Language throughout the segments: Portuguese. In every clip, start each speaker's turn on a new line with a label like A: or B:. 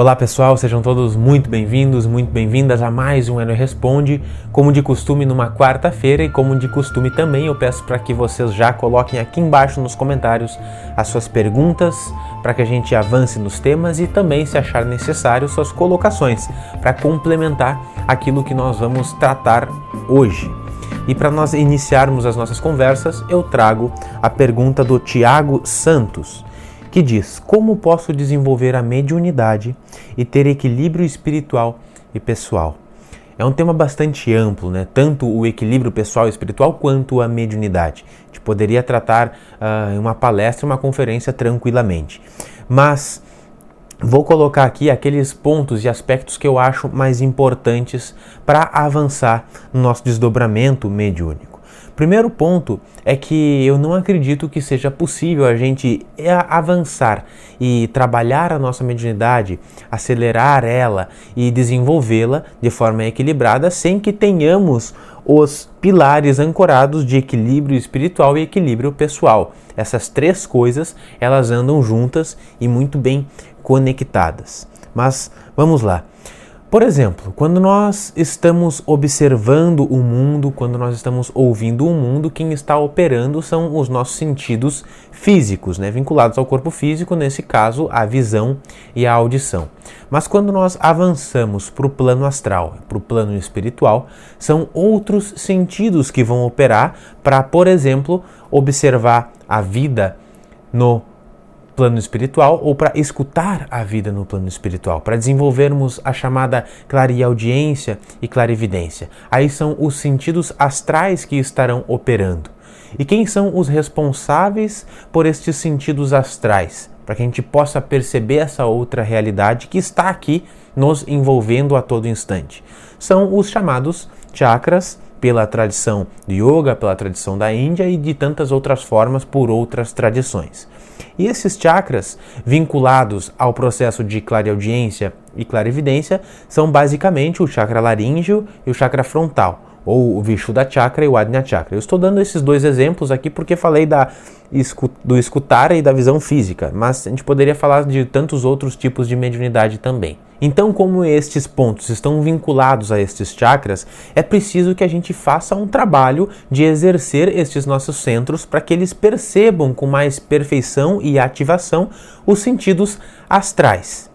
A: Olá pessoal, sejam todos muito bem-vindos, muito bem-vindas a mais um Enio Responde, como de costume numa quarta-feira e como de costume também eu peço para que vocês já coloquem aqui embaixo nos comentários as suas perguntas para que a gente avance nos temas e também, se achar necessário, suas colocações para complementar aquilo que nós vamos tratar hoje. E para nós iniciarmos as nossas conversas, eu trago a pergunta do Tiago Santos, que diz: como posso desenvolver a mediunidade e ter equilíbrio espiritual e pessoal? É um tema bastante amplo, né? Tanto o equilíbrio pessoal e espiritual quanto a mediunidade. A gente poderia tratar em uma palestra, uma conferência tranquilamente. Mas vou colocar aqui aqueles pontos e aspectos que eu acho mais importantes para avançar no nosso desdobramento mediúnico. Primeiro ponto é que eu não acredito que seja possível a gente avançar e trabalhar a nossa mediunidade, acelerar ela e desenvolvê-la de forma equilibrada sem que tenhamos os pilares ancorados de equilíbrio espiritual e equilíbrio pessoal. Essas três coisas, elas andam juntas e muito bem conectadas. Mas vamos lá. Por exemplo, quando nós estamos observando o mundo, quando nós estamos ouvindo o mundo, quem está operando são os nossos sentidos físicos, né? Vinculados ao corpo físico, nesse caso, a visão e a audição. Mas quando nós avançamos para o plano astral, para o plano espiritual, são outros sentidos que vão operar para, por exemplo, observar a vida no plano espiritual ou para escutar a vida no plano espiritual, para desenvolvermos a chamada clareaudiência e clarividência. Aí são os sentidos astrais que estarão operando. E quem são os responsáveis por estes sentidos astrais? Para que a gente possa perceber essa outra realidade que está aqui nos envolvendo a todo instante. São os chamados chakras, pela tradição do yoga, pela tradição da Índia e de tantas outras formas por outras tradições. E esses chakras, vinculados ao processo de clareaudiência e clarividência, são basicamente o chakra laríngeo e o chakra frontal, ou o Vishuddha Chakra e o Ajna Chakra. Eu estou dando esses dois exemplos aqui porque falei do escutar e da visão física, mas a gente poderia falar de tantos outros tipos de mediunidade também. Então, como estes pontos estão vinculados a estes chakras, é preciso que a gente faça um trabalho de exercer estes nossos centros para que eles percebam com mais perfeição e ativação os sentidos astrais.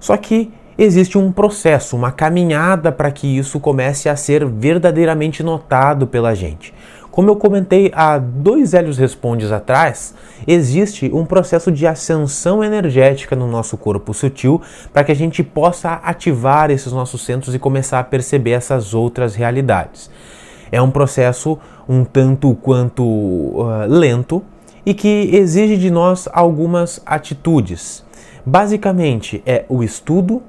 A: Só que existe um processo, uma caminhada para que isso comece a ser verdadeiramente notado pela gente. Como eu comentei há 2 Hélios Respondes atrás, existe um processo de ascensão energética no nosso corpo sutil para que a gente possa ativar esses nossos centros e começar a perceber essas outras realidades. É um processo um tanto quanto lento e que exige de nós algumas atitudes. Basicamente é o estudo,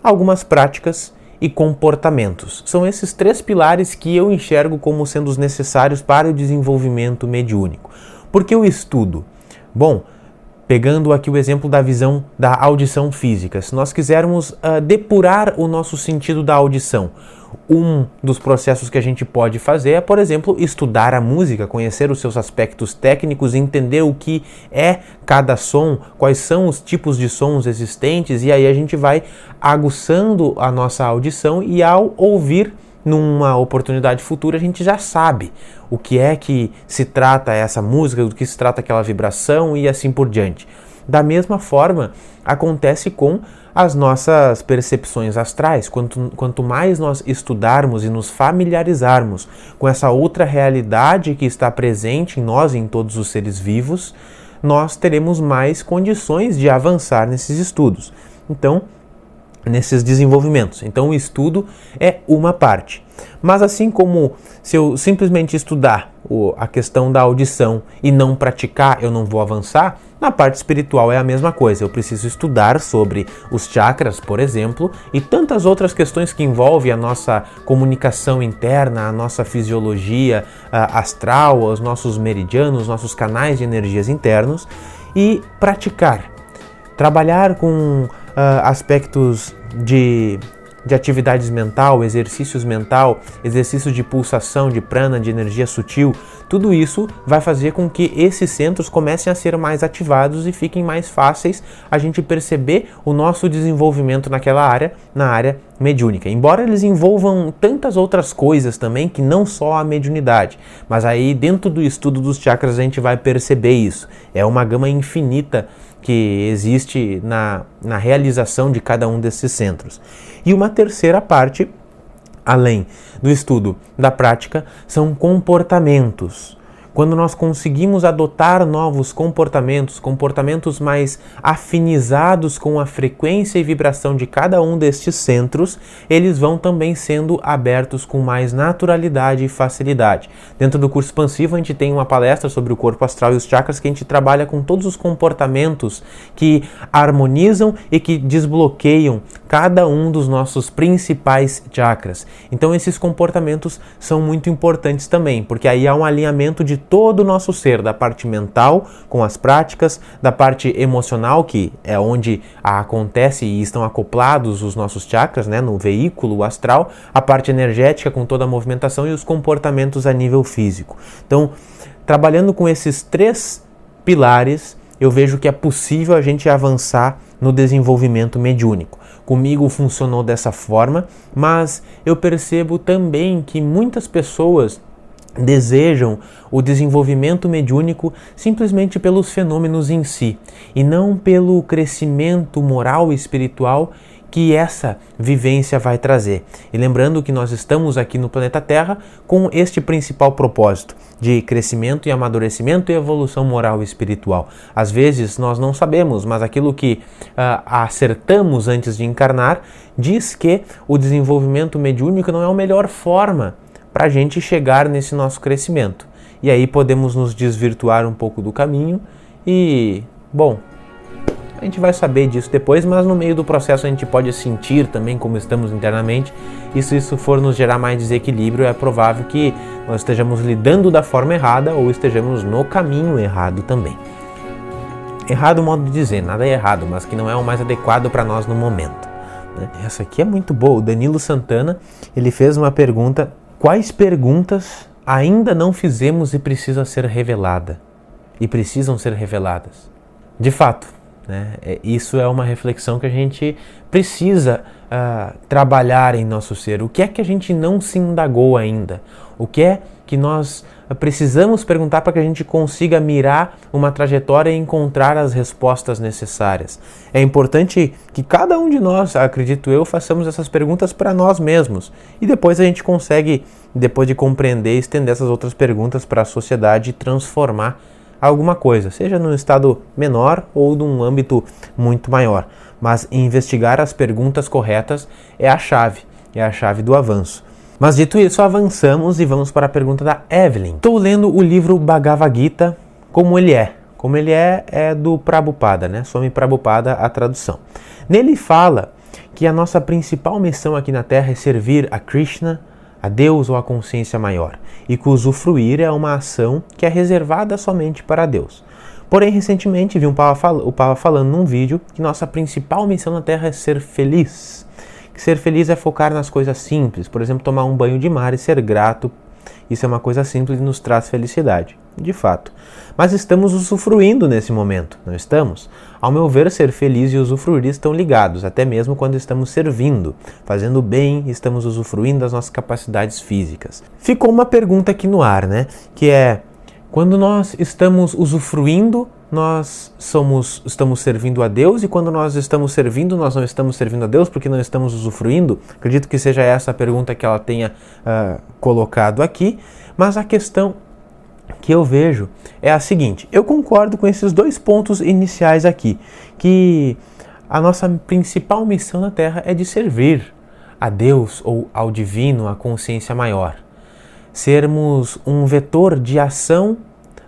A: algumas práticas e comportamentos. São esses 3 pilares que eu enxergo como sendo os necessários para o desenvolvimento mediúnico. Por que o estudo? Bom, pegando aqui o exemplo da visão da audição física, se nós quisermos depurar o nosso sentido da audição, um dos processos que a gente pode fazer é, por exemplo, estudar a música, conhecer os seus aspectos técnicos, entender o que é cada som, quais são os tipos de sons existentes, e aí a gente vai aguçando a nossa audição e ao ouvir numa oportunidade futura a gente já sabe o que é que se trata essa música, do que se trata aquela vibração e assim por diante. Da mesma forma, acontece com as nossas percepções astrais. Quanto mais nós estudarmos e nos familiarizarmos com essa outra realidade que está presente em nós e em todos os seres vivos, nós teremos mais condições de avançar nesses estudos. Então, nesses desenvolvimentos. Então, o estudo é uma parte. Mas assim como se eu simplesmente estudar a questão da audição e não praticar, eu não vou avançar, na parte espiritual é a mesma coisa. Eu preciso estudar sobre os chakras, por exemplo, e tantas outras questões que envolvem a nossa comunicação interna, a nossa fisiologia astral, os nossos meridianos, os nossos canais de energias internos, e praticar. Trabalhar com aspectos de de atividades mental, exercícios mental, exercícios de pulsação, de prana, de energia sutil, tudo isso vai fazer com que esses centros comecem a ser mais ativados e fiquem mais fáceis a gente perceber o nosso desenvolvimento naquela área, na área mediúnica. Embora eles envolvam tantas outras coisas também, que não só a mediunidade, mas aí dentro do estudo dos chakras a gente vai perceber isso. É uma gama infinita que existe na realização de cada um desses centros. E uma terceira parte, além do estudo da prática, são comportamentos. Quando nós conseguimos adotar novos comportamentos mais afinizados com a frequência e vibração de cada um destes centros, eles vão também sendo abertos com mais naturalidade e facilidade. Dentro do curso expansivo a gente tem uma palestra sobre o corpo astral e os chakras que a gente trabalha com todos os comportamentos que harmonizam e que desbloqueiam cada um dos nossos principais chakras. Então esses comportamentos são muito importantes também, porque aí há um alinhamento de todo o nosso ser, da parte mental com as práticas, da parte emocional, que é onde acontece e estão acoplados os nossos chakras, né, no veículo astral, a parte energética com toda a movimentação e os comportamentos a nível físico. Então, trabalhando com esses três pilares, eu vejo que é possível a gente avançar no desenvolvimento mediúnico. Comigo funcionou dessa forma, mas eu percebo também que muitas pessoas desejam o desenvolvimento mediúnico simplesmente pelos fenômenos em si e não pelo crescimento moral e espiritual que essa vivência vai trazer. E lembrando que nós estamos aqui no planeta Terra com este principal propósito de crescimento e amadurecimento e evolução moral e espiritual. Às vezes nós não sabemos, mas aquilo que acertamos antes de encarnar diz que o desenvolvimento mediúnico não é a melhor forma para a gente chegar nesse nosso crescimento. E aí podemos nos desvirtuar um pouco do caminho e, bom, a gente vai saber disso depois, mas no meio do processo a gente pode sentir também como estamos internamente, e se isso for nos gerar mais desequilíbrio, é provável que nós estejamos lidando da forma errada ou estejamos no caminho errado também. Errado modo de dizer, nada é errado, mas que não é o mais adequado para nós no momento. Essa aqui é muito boa. O Danilo Santana, ele fez uma pergunta: quais perguntas ainda não fizemos e precisa ser revelada? E precisam ser reveladas? De fato, né? Isso é uma reflexão que a gente precisa trabalhar em nosso ser. O que é que a gente não se indagou ainda? O que é que nós precisamos perguntar para que a gente consiga mirar uma trajetória e encontrar as respostas necessárias? É importante que cada um de nós, acredito eu, façamos essas perguntas para nós mesmos. E depois a gente consegue, depois de compreender, estender essas outras perguntas para a sociedade e transformar alguma coisa, seja num estado menor ou num âmbito muito maior. Mas investigar as perguntas corretas é a chave do avanço. Mas dito isso, avançamos e vamos para a pergunta da Evelyn. Estou lendo o livro Bhagavad Gita como ele é. Como ele é do Prabhupada, né? Swami Prabhupada, a tradução. Nele fala que a nossa principal missão aqui na Terra é servir a Krishna, a Deus ou a consciência maior, e que usufruir é uma ação que é reservada somente para Deus. Porém, recentemente vi o Papa falando num vídeo que nossa principal missão na Terra é ser feliz. Que ser feliz é focar nas coisas simples, por exemplo, tomar um banho de mar e ser grato. Isso é uma coisa simples e nos traz felicidade, de fato. Mas estamos usufruindo nesse momento, não estamos? Ao meu ver, ser feliz e usufruir estão ligados, até mesmo quando estamos servindo, fazendo bem, estamos usufruindo das nossas capacidades físicas. Ficou uma pergunta aqui no ar, né? Que é, quando nós estamos usufruindo, nós estamos servindo a Deus, e quando nós estamos servindo, nós não estamos servindo a Deus porque não estamos usufruindo? Acredito que seja essa a pergunta que ela tenha colocado aqui, mas a questão que eu vejo é a seguinte: eu concordo com esses dois pontos iniciais aqui, que a nossa principal missão na Terra é de servir a Deus ou ao Divino, à consciência maior. Sermos um vetor de ação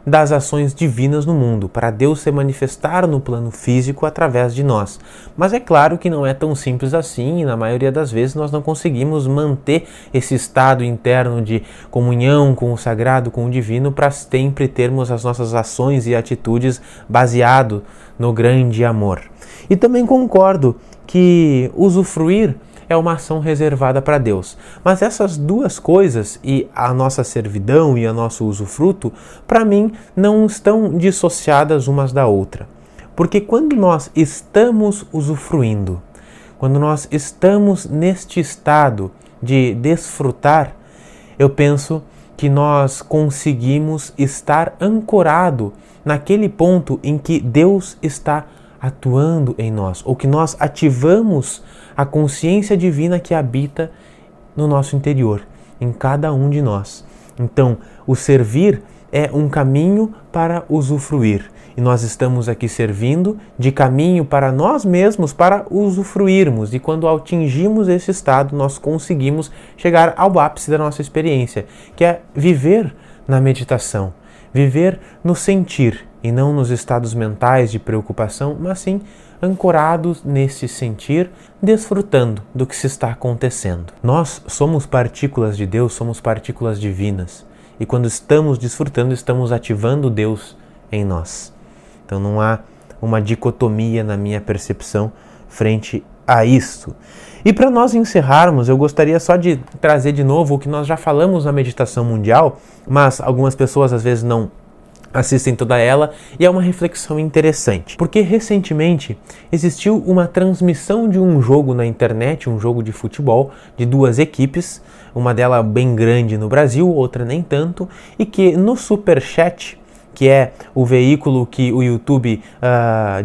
A: das ações divinas no mundo, para Deus se manifestar no plano físico através de nós. Mas é claro que não é tão simples assim, e na maioria das vezes nós não conseguimos manter esse estado interno de comunhão com o sagrado, com o divino, para sempre termos as nossas ações e atitudes baseado no grande amor. E também concordo que usufruir é uma ação reservada para Deus. Mas essas duas coisas, e a nossa servidão e o nosso usufruto, para mim não estão dissociadas umas da outra. Porque quando nós estamos usufruindo, quando nós estamos neste estado de desfrutar, eu penso que nós conseguimos estar ancorado naquele ponto em que Deus está atuando em nós, ou que nós ativamos a consciência divina que habita no nosso interior, em cada um de nós. Então, o servir é um caminho para usufruir. E nós estamos aqui servindo de caminho para nós mesmos, para usufruirmos. E quando atingimos esse estado, nós conseguimos chegar ao ápice da nossa experiência, que é viver na meditação, viver no sentir, e não nos estados mentais de preocupação, mas sim ancorados nesse sentir, desfrutando do que se está acontecendo. Nós somos partículas de Deus, somos partículas divinas. E quando estamos desfrutando, estamos ativando Deus em nós. Então não há uma dicotomia na minha percepção frente a isso. E para nós encerrarmos, eu gostaria só de trazer de novo o que nós já falamos na meditação mundial, mas algumas pessoas às vezes não assistem toda ela, e é uma reflexão interessante. Porque recentemente existiu uma transmissão de um jogo na internet, um jogo de futebol, de duas equipes, uma delas bem grande no Brasil, outra nem tanto, e que no Superchat, que é o veículo que o YouTube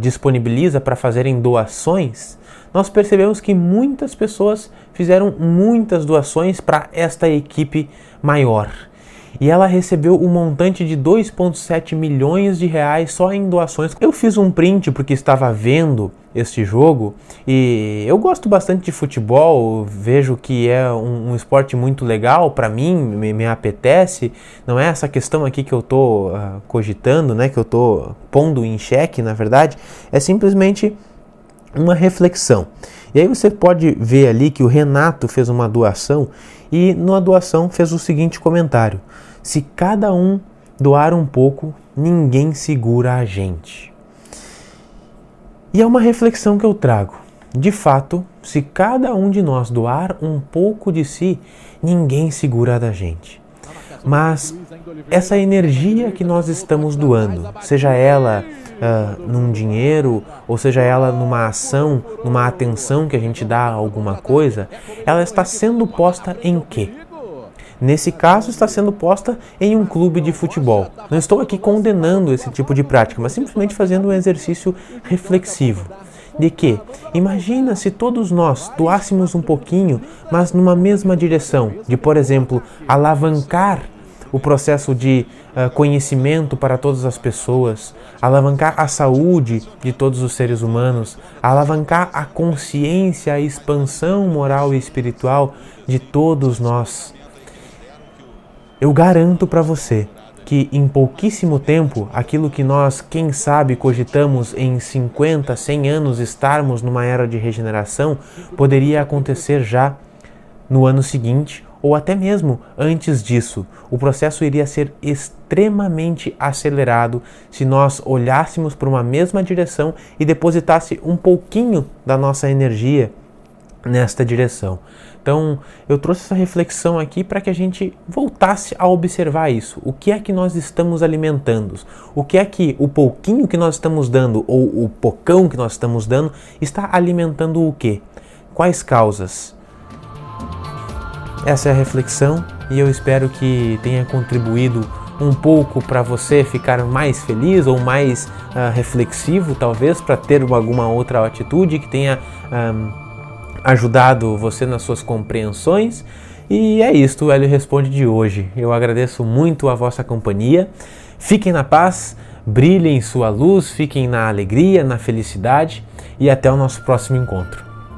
A: disponibiliza para fazerem doações, nós percebemos que muitas pessoas fizeram muitas doações para esta equipe maior. E ela recebeu um montante de 2,7 milhões de reais só em doações. Eu fiz um print porque estava vendo este jogo e eu gosto bastante de futebol, vejo que é um esporte muito legal para mim, me apetece. Não é essa questão aqui que eu estou cogitando, né, que eu estou pondo em xeque, na verdade, é simplesmente uma reflexão. E aí você pode ver ali que o Renato fez uma doação e na doação fez o seguinte comentário: se cada um doar um pouco, ninguém segura a gente. E é uma reflexão que eu trago. De fato, se cada um de nós doar um pouco de si, ninguém segura da gente. Mas essa energia que nós estamos doando, seja ela num dinheiro, ou seja ela numa ação, numa atenção que a gente dá a alguma coisa, ela está sendo posta em quê? Nesse caso, está sendo posta em um clube de futebol. Não estou aqui condenando esse tipo de prática, mas simplesmente fazendo um exercício reflexivo. De que, imagina se todos nós doássemos um pouquinho, mas numa mesma direção, de, por exemplo, alavancar o processo de conhecimento para todas as pessoas, alavancar a saúde de todos os seres humanos, alavancar a consciência, a expansão moral e espiritual de todos nós. Eu garanto para você que em pouquíssimo tempo, aquilo que nós, quem sabe, cogitamos em 50, 100 anos estarmos numa era de regeneração, poderia acontecer já no ano seguinte, ou até mesmo antes disso. O processo iria ser extremamente acelerado se nós olhássemos para uma mesma direção e depositasse um pouquinho da nossa energia nesta direção. Então, eu trouxe essa reflexão aqui para que a gente voltasse a observar isso. O que é que nós estamos alimentando? O que é que o pouquinho que nós estamos dando, ou o pocão que nós estamos dando, está alimentando o quê? Quais causas? Essa é a reflexão e eu espero que tenha contribuído um pouco para você ficar mais feliz ou mais reflexivo, talvez, para ter alguma outra atitude que tenha ajudado você nas suas compreensões. E é isto, o Hélio Responde de hoje. Eu agradeço muito a vossa companhia. Fiquem na paz, brilhem sua luz, fiquem na alegria, na felicidade e até o nosso próximo encontro.